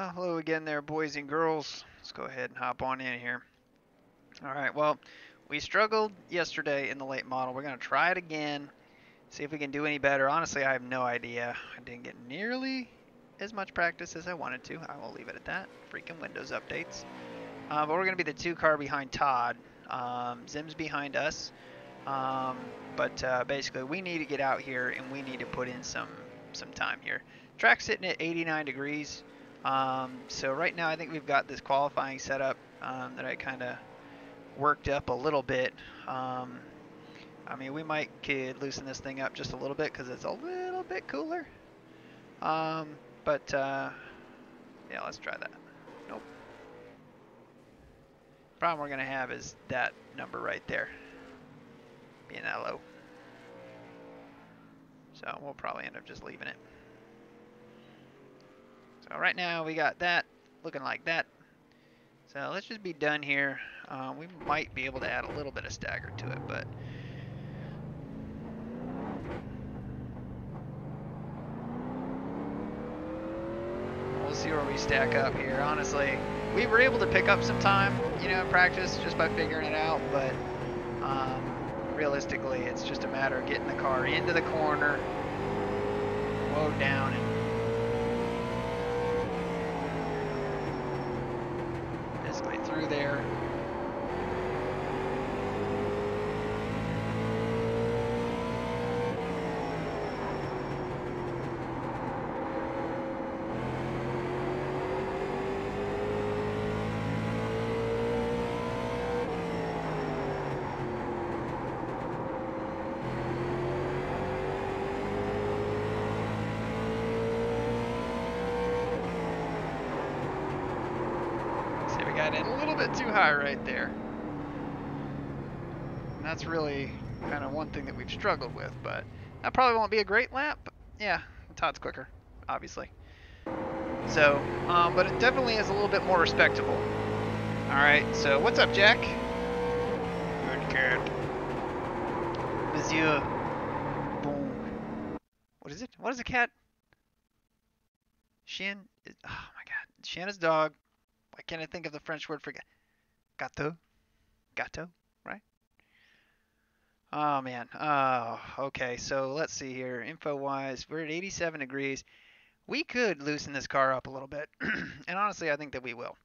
Hello again there, boys and girls. Let's go ahead and hop on in here. Alright, well, we struggled yesterday in the late model. We're going to try it again, see if we can do any better. Honestly, I have no idea. I didn't get nearly as much practice as I wanted to. I will leave it at that. Freaking Windows updates. But we're going to be the 2 car behind Todd. Zim's behind us. But basically, we need to get out here and we need to put in some time here. Track's sitting at 89 degrees. So right now I think we've got this qualifying setup that I kind of worked up a little bit. I mean, we could loosen this thing up just a little bit because it's a little bit cooler. Yeah, let's try that. Nope. Problem we're going to have is that number right there being that low. So we'll probably end up just leaving it. So right now we got that looking like that. So let's just be done here. We might be able to add a little bit of stagger to it, but we'll see where we stack up here. Honestly, we were able to pick up some time, in practice just by figuring it out, but realistically, it's just a matter of getting the car into the corner, mowed down, and basically through there. Got it a little bit too high right there. And that's really kind of one thing that we've struggled with, but that probably won't be a great lap. But yeah, Todd's quicker, obviously. So, but it definitely is a little bit more respectable. All right, so what's up, Jack? Good cat. Monsieur. Boom. What is it? What is a cat? Shin? Oh my god. Shanna's dog. Why can't I think of the French word for gâteau? Gâteau, right? Oh, man. Oh, okay. So let's see here. Info-wise, we're at 87 degrees. We could loosen this car up a little bit. And honestly, I think that we will.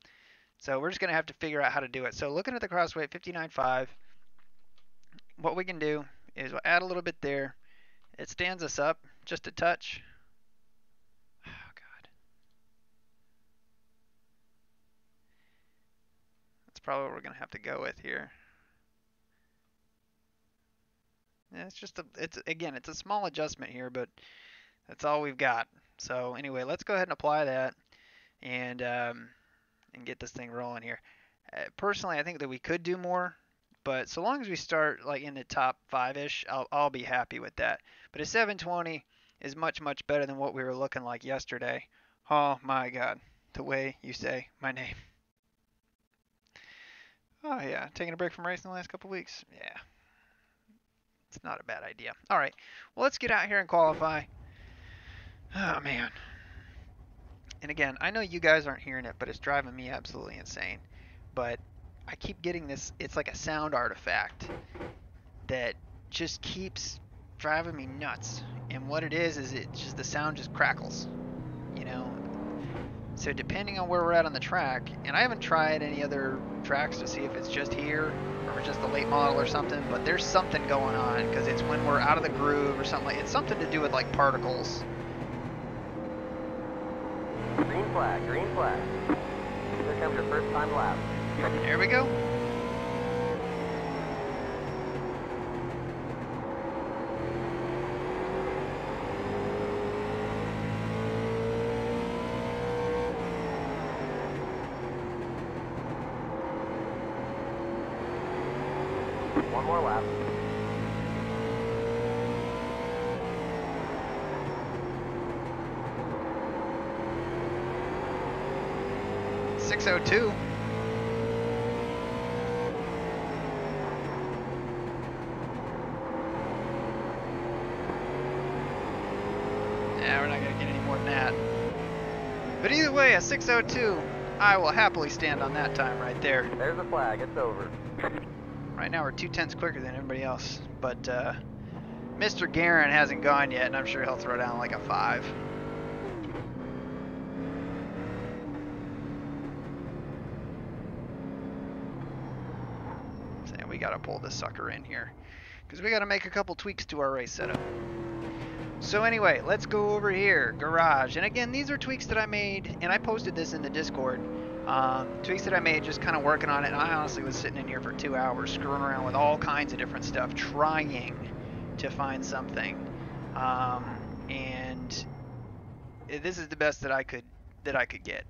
So we're just going to have to figure out how to do it. So looking at the cross weight, 59.5, what we can do is we'll add a little bit there. It stands us up just a touch. Probably what we're gonna have to go with here. Yeah, it's a small adjustment here, but that's all we've got. So anyway, let's go ahead and apply that and get this thing rolling here. Personally, I think that we could do more, but so long as we start like in the top 5-ish, I'll be happy with that. But a 720 is much better than what we were looking like yesterday. Oh my God, the way you say my name. Oh yeah, taking a break from racing the last couple weeks. Yeah, it's not a bad idea. All right, well let's get out here and qualify. Oh man. And again, I know you guys aren't hearing it, but it's driving me absolutely insane. But I keep getting this, it's like a sound artifact that just keeps driving me nuts. And what it is the sound just crackles, So depending on where we're at on the track, and I haven't tried any other tracks to see if it's just here or just the late model or something, but there's something going on because it's when we're out of the groove or something it's something to do with like particles. Green flag, green flag. Here comes your first time lap. There we go. One more lap. .602. Yeah, we're not going to get any more than that. But either way, a 6:02, I will happily stand on that time right there. There's the flag. It's over. Right now we're 2/10 quicker than everybody else, but Mr. Guerin hasn't gone yet, and I'm sure he'll throw down like a 5. Saying we gotta pull this sucker in here, because we gotta make a couple tweaks to our race setup. So anyway, let's go over here, garage. And again, these are tweaks that I made, and I posted this in the Discord. Tweaks that I made just kind of working on it, and I honestly was sitting in here for 2 hours screwing around with all kinds of different stuff, trying to find something. And this is the best that I could get.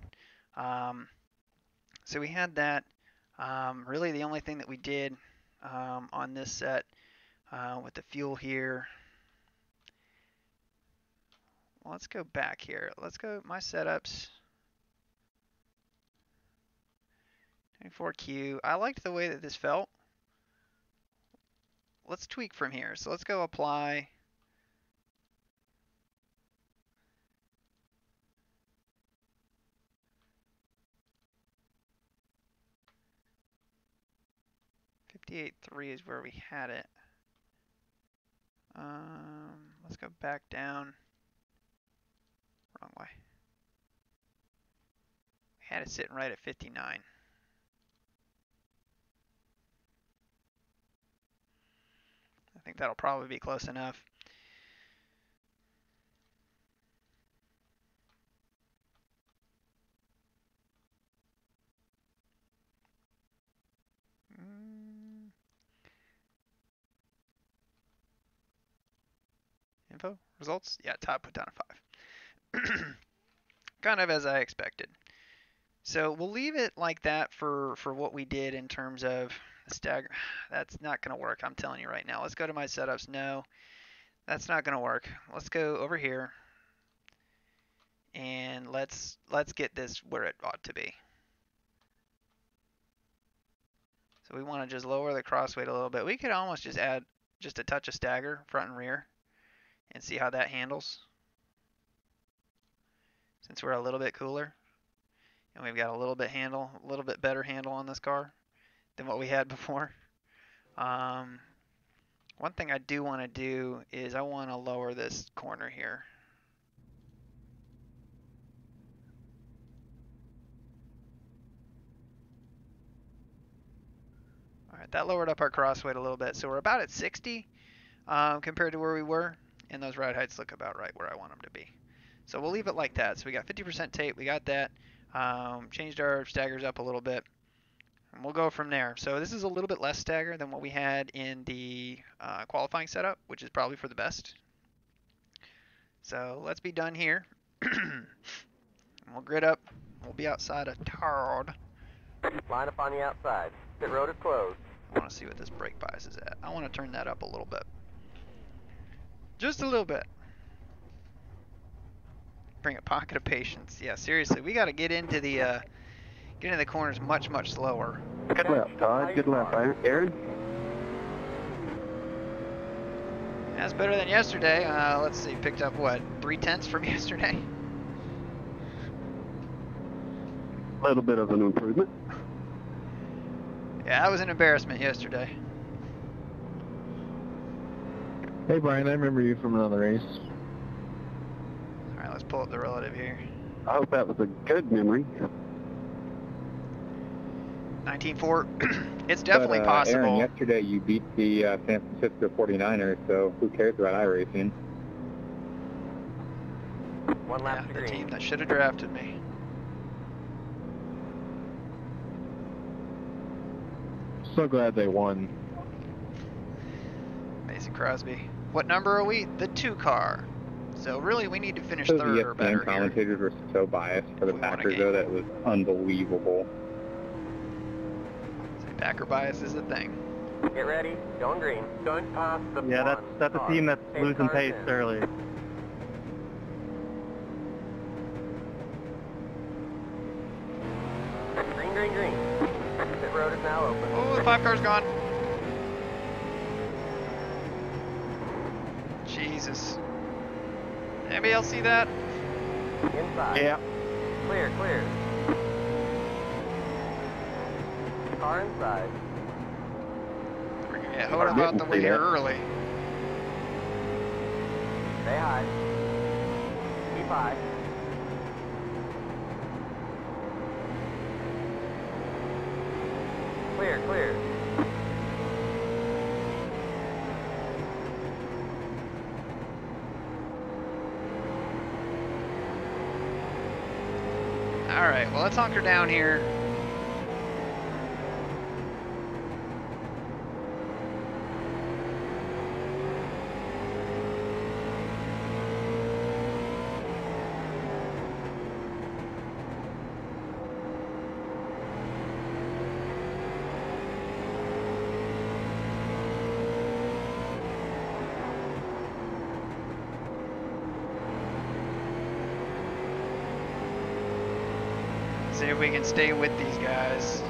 So we had that. Really the only thing that we did on this set with the fuel here. Well, let's go back here. Let's go my setups. 24Q. I liked the way that this felt. Let's tweak from here. So let's go apply. .58.3 is where we had it. Let's go back down. Wrong way. We had it sitting right at 59. I think that'll probably be close enough. Info? Results? Yeah, Todd put down a 5. Kind of as I expected. So we'll leave it like that for what we did in terms of the stagger. That's not going to work, I'm telling you right now. Let's go to my setups. No, that's not going to work. Let's go over here. And let's get this where it ought to be. So we want to just lower the cross weight a little bit. We could almost just add just a touch of stagger, front and rear, and see how that handles. Since we're a little bit cooler, and we've got a little bit better handle on this car than what we had before. One thing I do want to do is I want to lower this corner here. All right, that lowered up our cross weight a little bit, so we're about at 60 compared to where we were, and those ride heights look about right where I want them to be. So we'll leave it like that. So we got 50% tape, we got that. Changed our staggers up a little bit, and we'll go from there. So this is a little bit less stagger than what we had in the qualifying setup, which is probably for the best. So let's be done here. We'll grid up. We'll be outside of Tard. Line up on the outside. Pit road is closed. I want to see what this brake bias is at. I want to turn that up a little bit. Just a little bit. Bring a pocket of patience. Yeah, seriously, we got to get into the corners much slower. Good lap, Todd. Good lap, Aaron. That's better than yesterday. Let's see, picked up what, 3/10 from yesterday? A little bit of an improvement. Yeah, that was an embarrassment yesterday. Hey Brian, I remember you from another race. Alright, let's pull up the relative here. I hope that was a good memory. 19.4. It's definitely possible. Aaron, yesterday you beat the San Francisco 49ers, so who cares about iRacing? One lap to the green. team that should have drafted me. So glad they won. Mason Crosby. What number are we? The 2 car. So really we need to finish third or better here. Commentators were so biased for the Packers, though, that was unbelievable. Packer bias is a thing. Get ready. Going green. Don't pass the Yeah, that's a team that's losing pace early. Green. Pit road is now open. Oh, the 5 car's gone. Jesus. Anybody else see that? Inside. Yeah. Clear, clear. Car inside. We're gonna get Hoda out the way here early. Stay high. Keep high. Clear, clear. Alright, well, let's hunker down here. See if we can stay with these guys.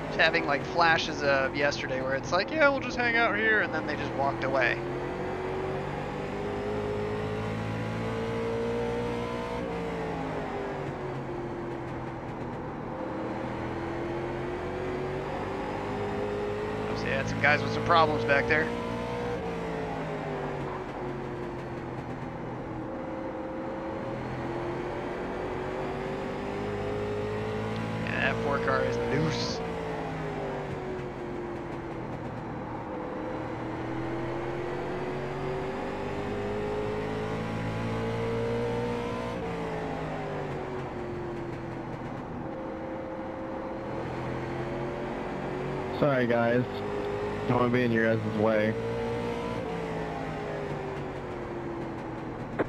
Just having like flashes of yesterday where it's like, yeah, we'll just hang out here, and then they just walked away. Obviously, had some guys with some problems back there. That 4 car is loose. Sorry, guys. Don't want to be in your guys' way.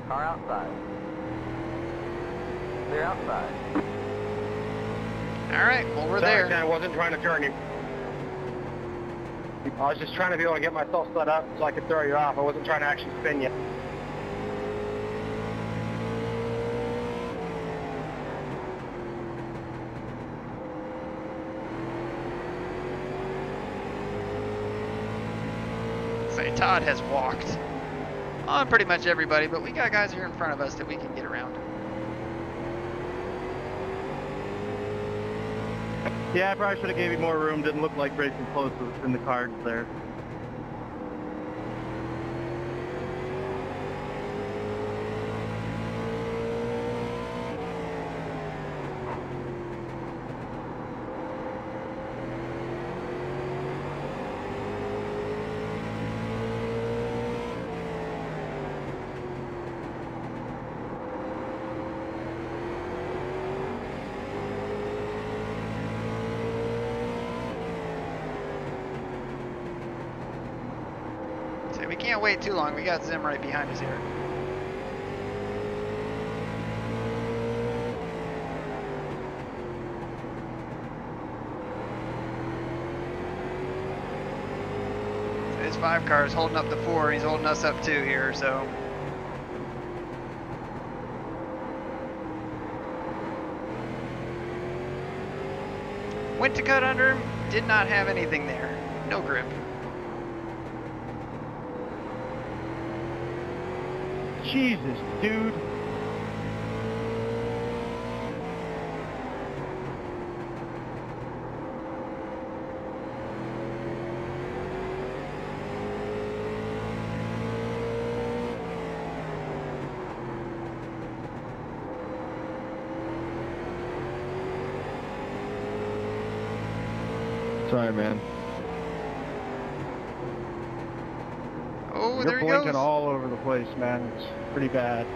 Car outside. Clear outside. Alright, well, we're Sorry, there. Ken, I wasn't trying to turn you. I was just trying to be able to get myself set up so I could throw you off. I wasn't trying to actually spin you. Say Todd has walked on pretty much everybody, but we got guys here in front of us that we can get around. Yeah, I probably should have gave you more room. Didn't look like racing close in the cards there. So we can't wait too long. We got Zim right behind us here. So his 5 car is holding up the 4. He's holding us up 2 here, so. Went to cut under him, did not have anything there. No grip. Jesus, dude. Sorry, man. Oh, You're there he blinking goes. all over the place, man. It's pretty bad.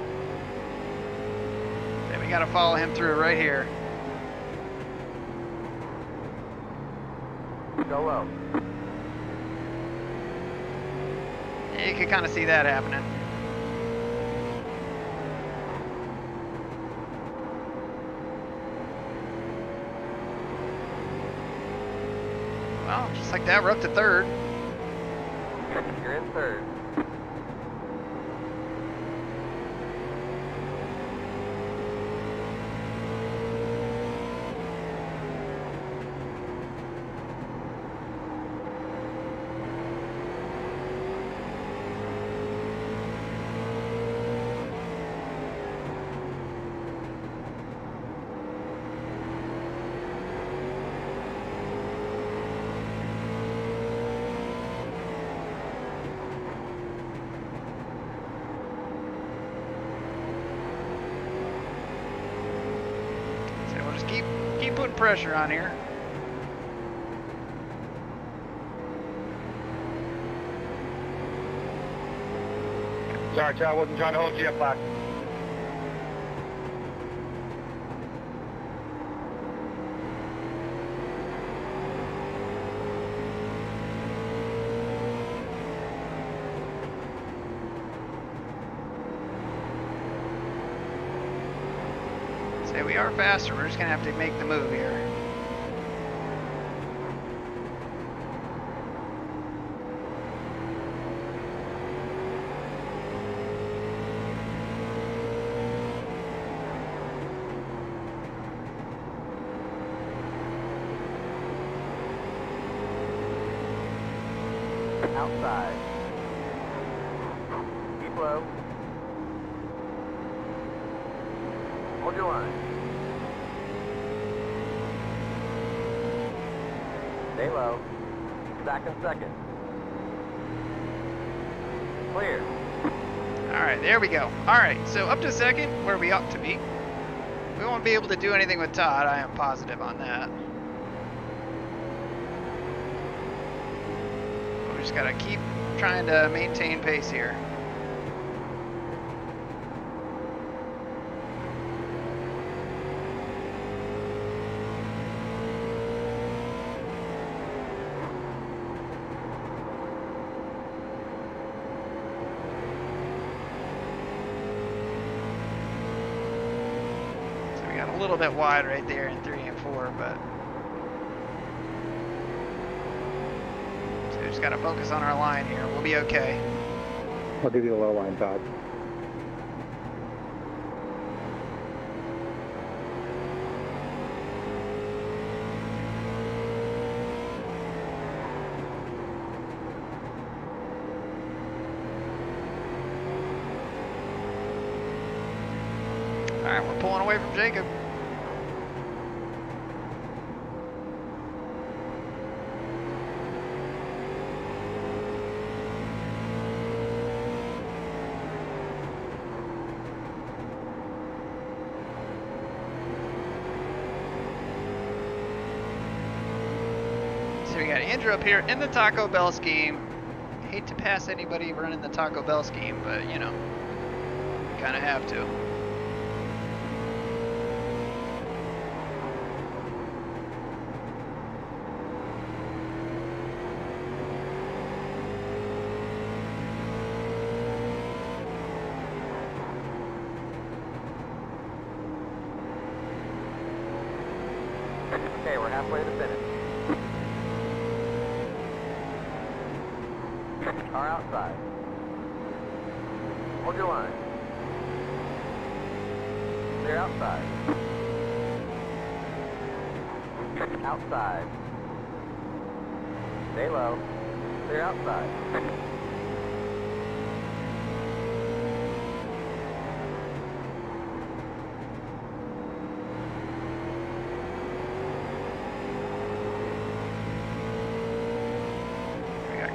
Then we gotta follow him through right here. Go low. Yeah, you can kind of see that happening. Well, just like that, we're up to 3rd. You're in 3rd. keep putting pressure on here. Sorry, Chad, I wasn't trying to hold you up back. Say we are faster. We're just gonna have to make the move here. Outside. Keep low. Hold your line. Stay low. Back in second. Clear. Alright, there we go. Alright, so up to second, where we ought to be. We won't be able to do anything with Todd, I am positive on that. We just gotta keep trying to maintain pace here. A little bit wide right there in 3 and 4, but so we just got to focus on our line here. We'll be okay. I'll give you the low line, Todd. All right, we're pulling away from Jacob. So we got Andrew up here in the Taco Bell scheme. Hate to pass anybody running the Taco Bell scheme, but you know, kind of have to. Okay, we're halfway to the finish. Car outside. Hold your line. Clear outside. Outside. Stay low. Clear outside.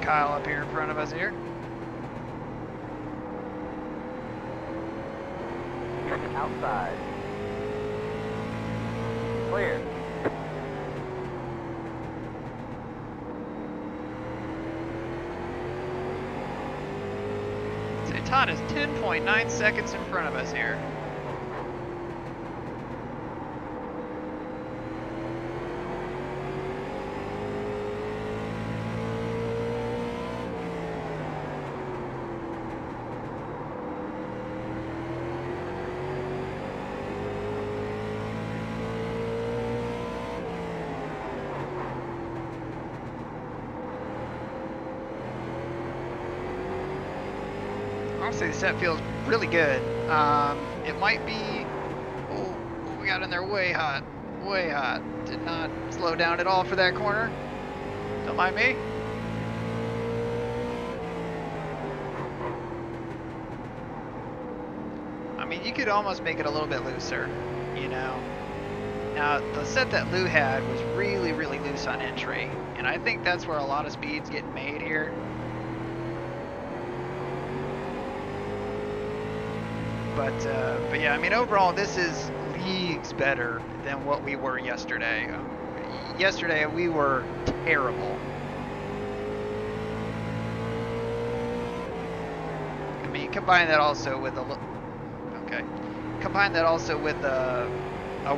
Kyle up here in front of us here. Outside. Clear. So Todd is 10.9 seconds in front of us here. Honestly, the set feels really good. It might be, oh, we got in there way hot, way hot. Did not slow down at all for that corner. Don't mind me. I mean, you could almost make it a little bit looser, you know. Now, the set that Lou had was really, really loose on entry, and I think that's where a lot of speed's getting made here. But yeah, I mean, overall, this is leagues better than what we were yesterday. Yesterday we were terrible. I mean, combine that also with a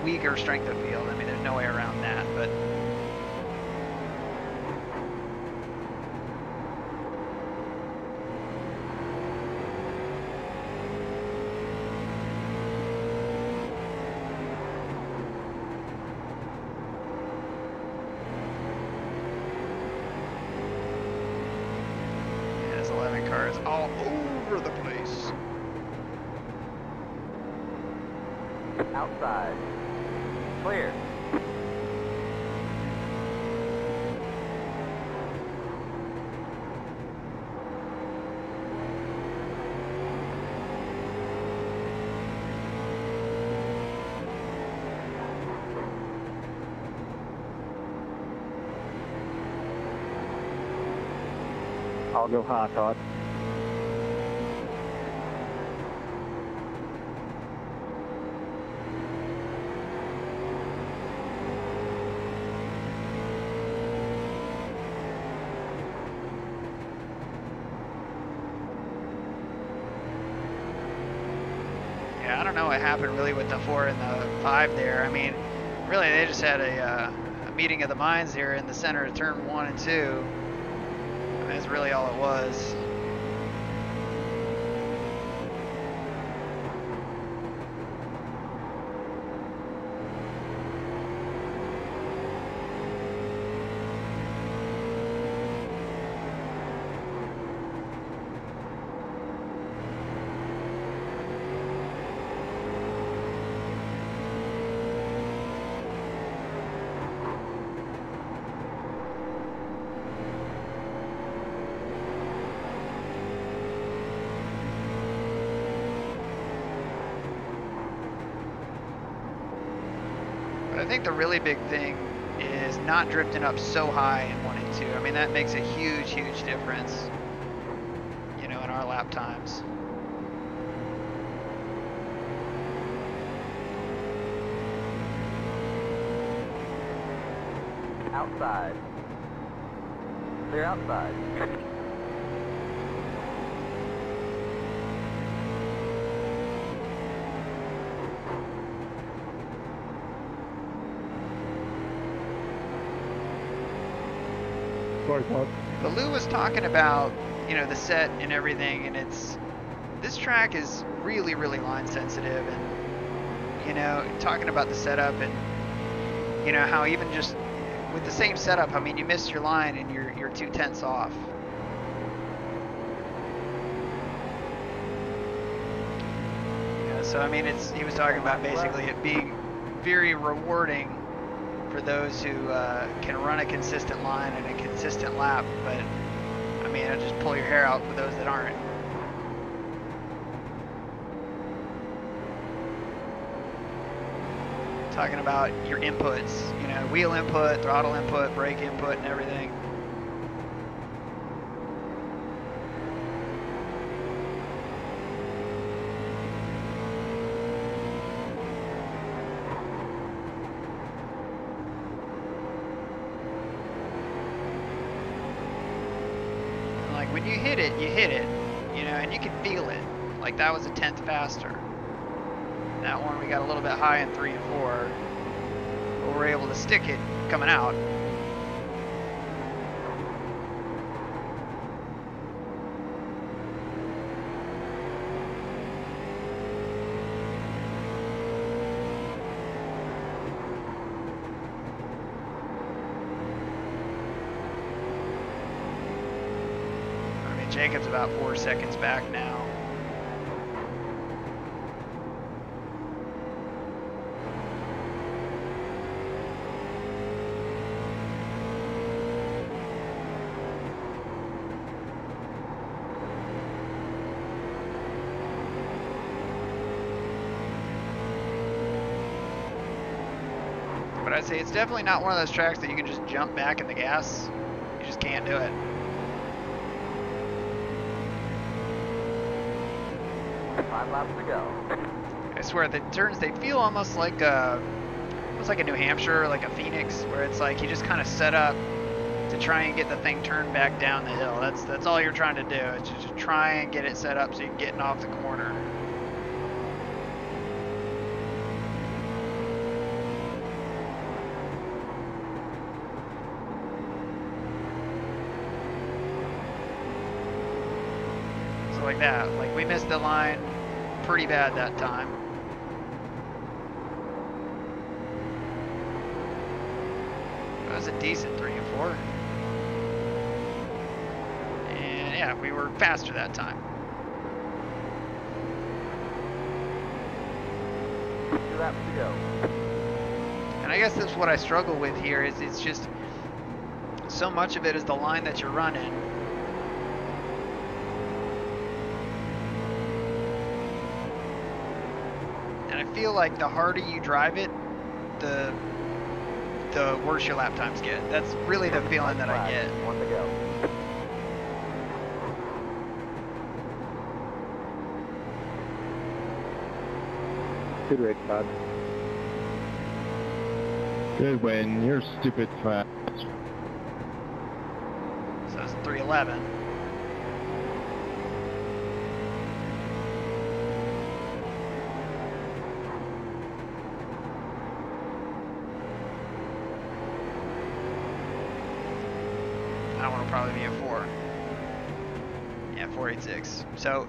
weaker strength of field. I mean, there's no way around that, but yeah, there's 11 cars all over the place. Outside. Clear. I'll go high, Todd. Yeah, I don't know what happened really with the 4 and the 5 there. I mean, really, they just had a meeting of the minds here in the center of turn 1 and 2. I mean, that's really all it was. I think the really big thing is not drifting up so high in 1 and 2. I mean, that makes a huge, huge difference, you know, in our lap times. Outside. Clear outside. Sorry, Todd. But Lou was talking about, you know, the set and everything, and this track is really, really line sensitive, and, you know, talking about the setup and, you know, how even just with the same setup, I mean, you miss your line and you're 2/10 off. Yeah, so I mean, he was talking about basically it being very rewarding for those who can run a consistent line and a consistent lap, but I mean, it'll just pull your hair out for those that aren't. Talking about your inputs, you know, wheel input, throttle input, brake input, and everything. Like when you hit it, you know, and you can feel it. Like that was a 1/10 faster. That one we got a little bit high in 3 and 4, but we're able to stick it coming out. I mean, Jacob's about 4 seconds back now. But I'd say it's definitely not one of those tracks that you can just jump back in the gas. You just can't do it. 5 laps to go. I swear the turns, they feel almost like a New Hampshire, like a Phoenix, where it's like you just kind of set up to try and get the thing turned back down the hill. That's all you're trying to do. It's just try and get it set up so you're getting off the corner. So like that, like we missed the line pretty bad that time. It was a decent 3 and 4. And yeah, we were faster that time. 2 laps to go. And I guess that's what I struggle with here is it's just so much of it is the line that you're running. And I feel like the harder you drive it, the worse your lap times get. That's really the feeling that I get. 1 to go. Good race, Todd. Good win. You're stupid fast. So it's 311. That one will probably be a 4. Yeah, 486. So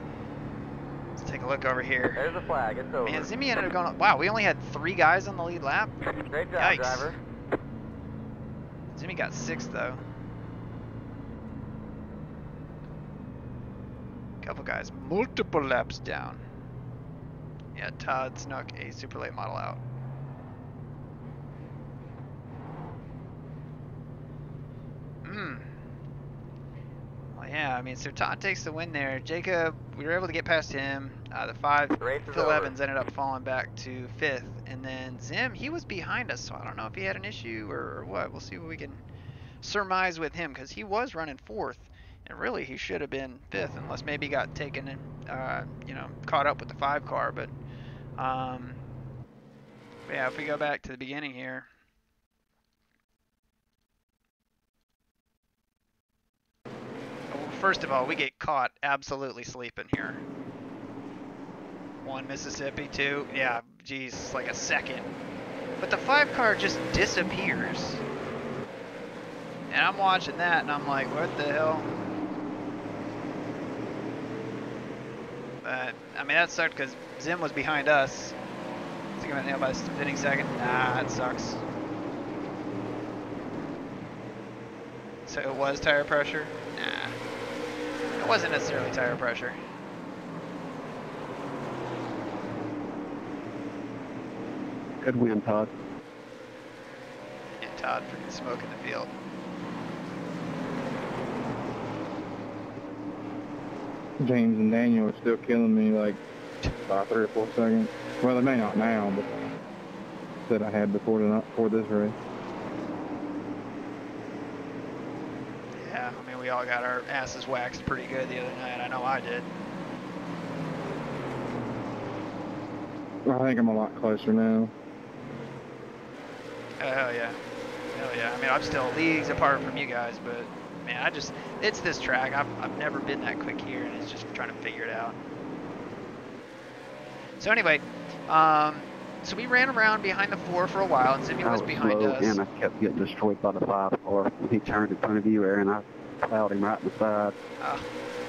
let's take a look over here. There's the flag. It's over. Man, Zimmy ended up going. Wow, we only had 3 guys on the lead lap. Great job, Yikes. driver. Zimmy got 6th though. Couple guys multiple laps down. Yeah, Todd snuck a super late model out. Well, yeah, I mean, so Todd takes the win there. Jacob, we were able to get past him. The 5, The race is Phil over. Evans ended up falling back to 5th. And then Zim, he was behind us, so I don't know if he had an issue or what. We'll see what we can surmise with him, because he was running 4th. And really, he should have been 5th, unless maybe he got taken in, you know, caught up with the 5 car. But yeah, if we go back to the beginning here. First of all, we get caught absolutely sleeping here. 1 Mississippi, 2, yeah, geez, like a second. But the 5 car just disappears. And I'm watching that and I'm like, what the hell? But, I mean, that sucked because Zim was behind us. Is he going to nail by the spinning second? Nah, that sucks. So it was tire pressure? Nah. It wasn't necessarily tire pressure. Good win, Todd. Yeah, Todd freaking smoking the field. James and Daniel are still killing me like by 3 or 4 seconds. Well, they may not now, but that I had before this race. Yeah, I mean, we all got our asses waxed pretty good the other night. I know I did. I think I'm a lot closer now. Oh, hell yeah. Hell yeah. I mean, I'm still leagues apart from you guys, but man, it's this track. I've never been that quick here, and it's just trying to figure it out. So anyway, so we ran around behind the 4 for a while, and Zimmy was behind slow, us. and I kept getting destroyed by the 5 car. When he turned in front of you, Aaron, I plowed him right in the side. Oh.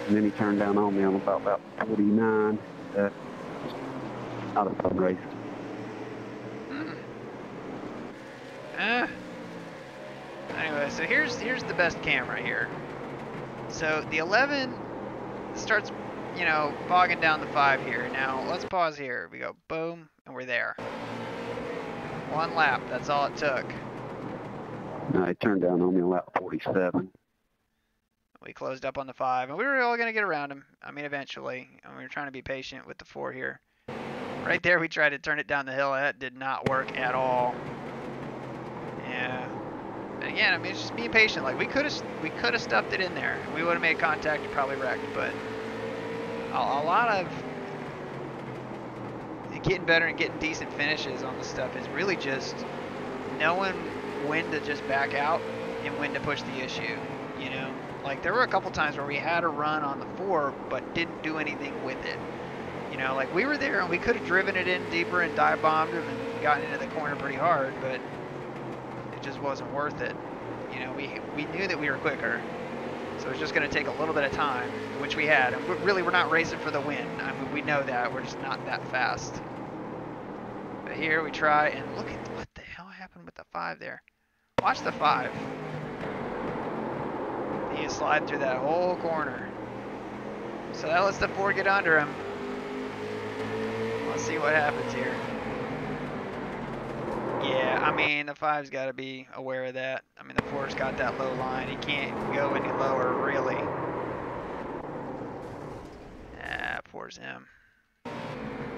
And then he turned down on me on about 49. Out of fun race. Anyway, so here's the best cam right here. So the 11 starts, you know, bogging down the 5 here. Now let's pause here. We go boom, and we're there. 1 lap. That's all it took. No, he turned down on me on lap 47. We closed up on the 5, and we were all gonna get around him. I mean, eventually, and we were trying to be patient with the 4 here. Right there, we tried to turn it down the hill. That did not work at all. Yeah. And again, I mean, it's just being patient. Like we could have stuffed it in there. We would have made contact and probably wrecked. But a lot of getting better and getting decent finishes on the stuff is really just knowing when to just back out and when to push the issue, you know? Like, there were a couple times where we had a run on the 4, but didn't do anything with it. You know, like, we were there and we could have driven it in deeper and dive bombed them and gotten into the corner pretty hard, but it just wasn't worth it. You know, we knew that we were quicker, so it was just going to take a little bit of time, which we had. And really, we're not racing for the win. I mean, we know that. We're just not that fast. But here we try, and look at what the hell happened with the 5 there. Watch the 5. He is sliding through that whole corner. So that lets the 4 get under him. Let's see what happens here. Yeah, I mean, the 5's got to be aware of that. I mean, the 4's got that low line. He can't go any lower, really. Ah, poor him.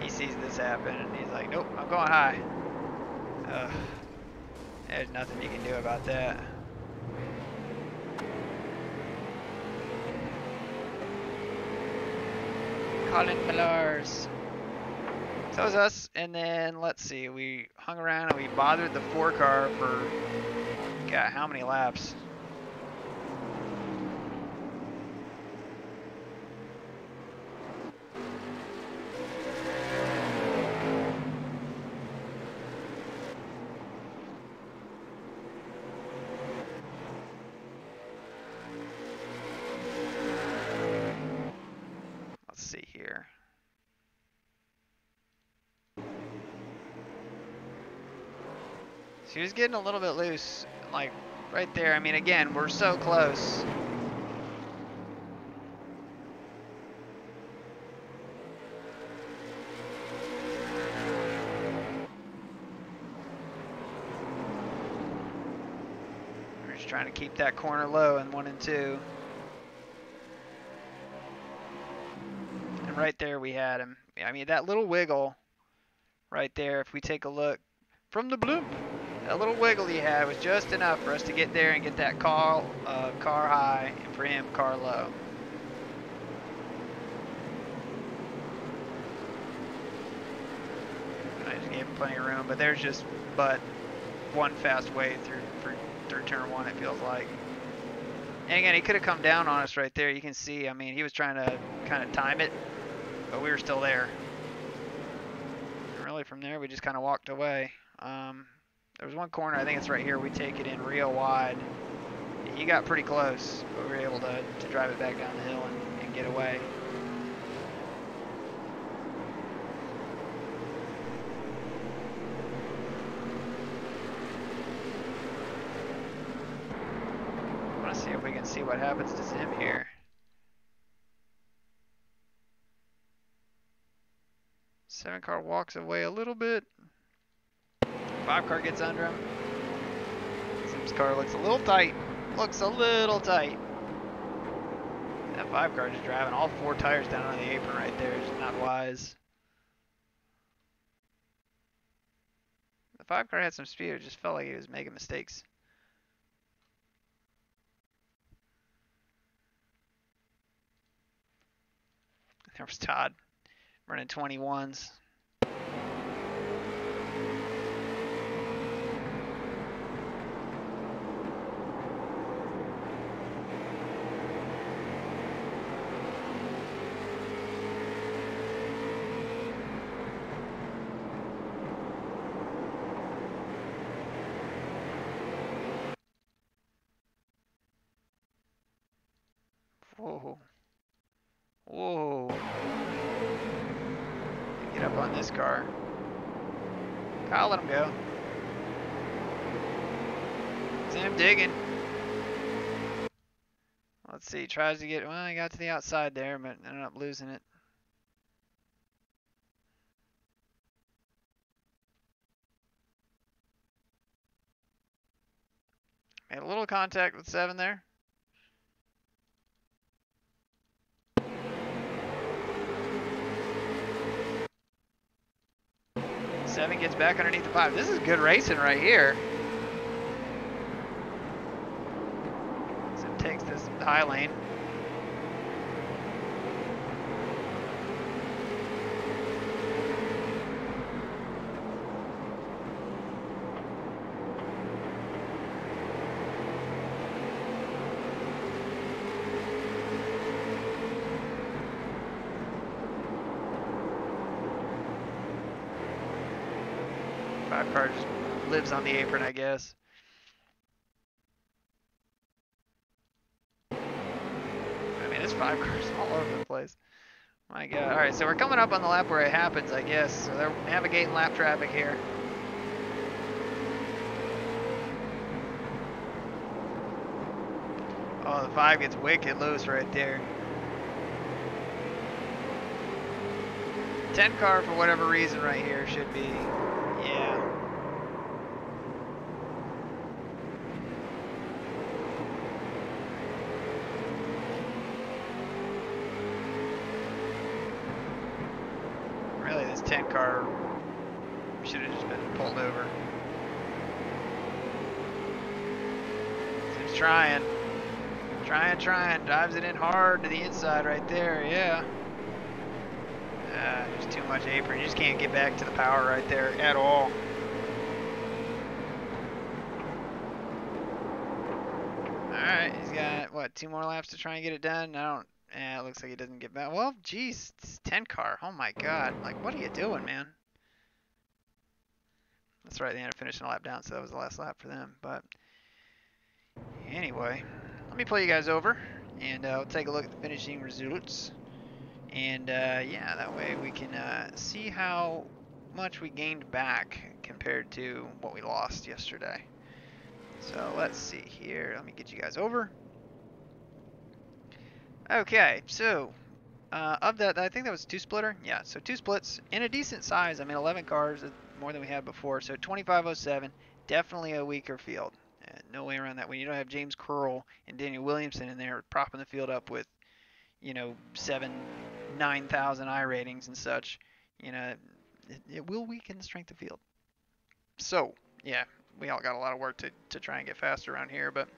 He sees this happen, and he's like, nope, I'm going high. Ugh. There's nothing you can do about that. Colin Millars. So was us, and then let's see, we hung around and we bothered the 4 car for, God, how many laps? Let's see here. She was getting a little bit loose, like right there. I mean, again, we're so close. We're just trying to keep that corner low in 1 and 2. And right there we had him. I mean, that little wiggle right there, if we take a look from the blimp, that little wiggle he had was just enough for us to get there and get that car high, and for him, car low. I just gave him plenty of room, but there's just one fast way through turn 1, it feels like. And again, he could have come down on us right there. You can see, I mean, he was trying to kind of time it, but we were still there. And really, from there, we just kind of walked away. There was one corner, I think it's right here, we take it in real wide. He got pretty close, but we were able to drive it back down the hill and get away. I want to see if we can see what happens to Zim here. 7 car walks away a little bit. 5 car gets under him. Zim's car looks a little tight. Looks a little tight. That 5 car just driving all 4 tires down on the apron right there. It's not wise. The 5 car had some speed. It just felt like he was making mistakes. There was Todd running 21s. Whoa. Whoa. Get up on this car. Kyle, let him go. See him digging. Let's see, tries to get, well, he got to the outside there, but ended up losing it. Made a little contact with 7 there. 7 gets back underneath the 5. This is good racing right here. Zim takes this high lane. car just lives on the apron, I guess. I mean, there's 5 cars all over the place. My God. All right, so we're coming up on the lap where it happens, I guess. So they're navigating lap traffic here. Oh, the 5 gets wicked loose right there. 10 car, for whatever reason, right here should be, yeah. Really, this 10 car should have just been pulled over. Seems trying. Trying. Drives it in hard to the inside right there, yeah. Just too much apron. You just can't get back to the power right there at all. Alright, he's got, what, 2 more laps to try and get it done? It looks like he doesn't get back. Well, geez, it's 10 car. Oh my God. Like, what are you doing, man? That's right, they ended up finishing a lap down, so that was the last lap for them. But anyway, let me pull you guys over, and we'll take a look at the finishing results. And yeah, that way we can see how much we gained back compared to what we lost yesterday. So let's see here. Let me get you guys over. Okay, so of that, I think that was 2 splitter. Yeah, so 2 splits in a decent size. I mean, 11 cars, more than we had before. So 2507, definitely a weaker field. No way around that. When you don't have James Curl and Daniel Williamson in there propping the field up with, you know, 9,000 I ratings and such, you know, it will weaken the strength of field. So, yeah, we all got a lot of work to try and get faster around here. But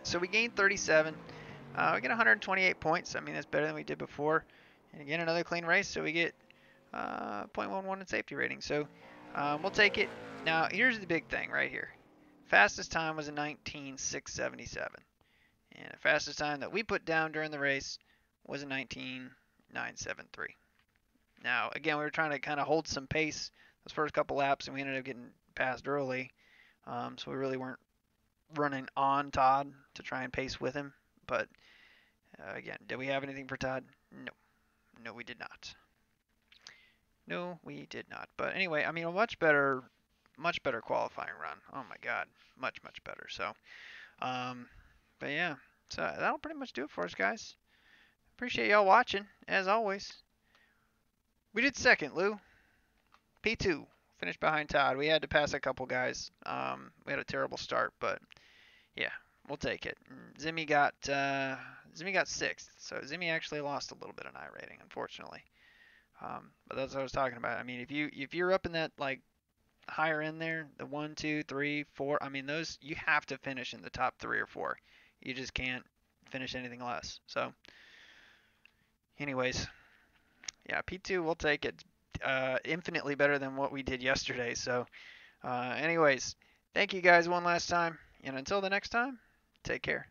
so we gained 37. We get 128 points. I mean, that's better than we did before. And again, another clean race, so we get 0.11 in safety rating. So we'll take it. Now, here's the big thing right here. Fastest time was a 19.677. And the fastest time that we put down during the race was a 19.973. Now, again, we were trying to kind of hold some pace those first couple laps, and we ended up getting passed early. So we really weren't running on Todd to try and pace with him. But again, did we have anything for Todd? No. No, we did not. No, we did not. But anyway, I mean, a much better qualifying run. Oh my God, much better. So, but yeah, so that'll pretty much do it for us, guys. Appreciate y'all watching, as always. We did second, Lou. P2, finished behind Todd. We had to pass a couple guys. We had a terrible start, but yeah, we'll take it. Zimmy got 6th, so Zimmy actually lost a little bit in I rating, unfortunately. But that's what I was talking about. I mean, if you're up in that like higher end there, the 1, 2, 3, 4, I mean those you have to finish in the top 3 or 4. You just can't finish anything less. So, anyways, yeah, P2, we'll take it. Infinitely better than what we did yesterday. So, anyways, thank you guys one last time, and until the next time, take care.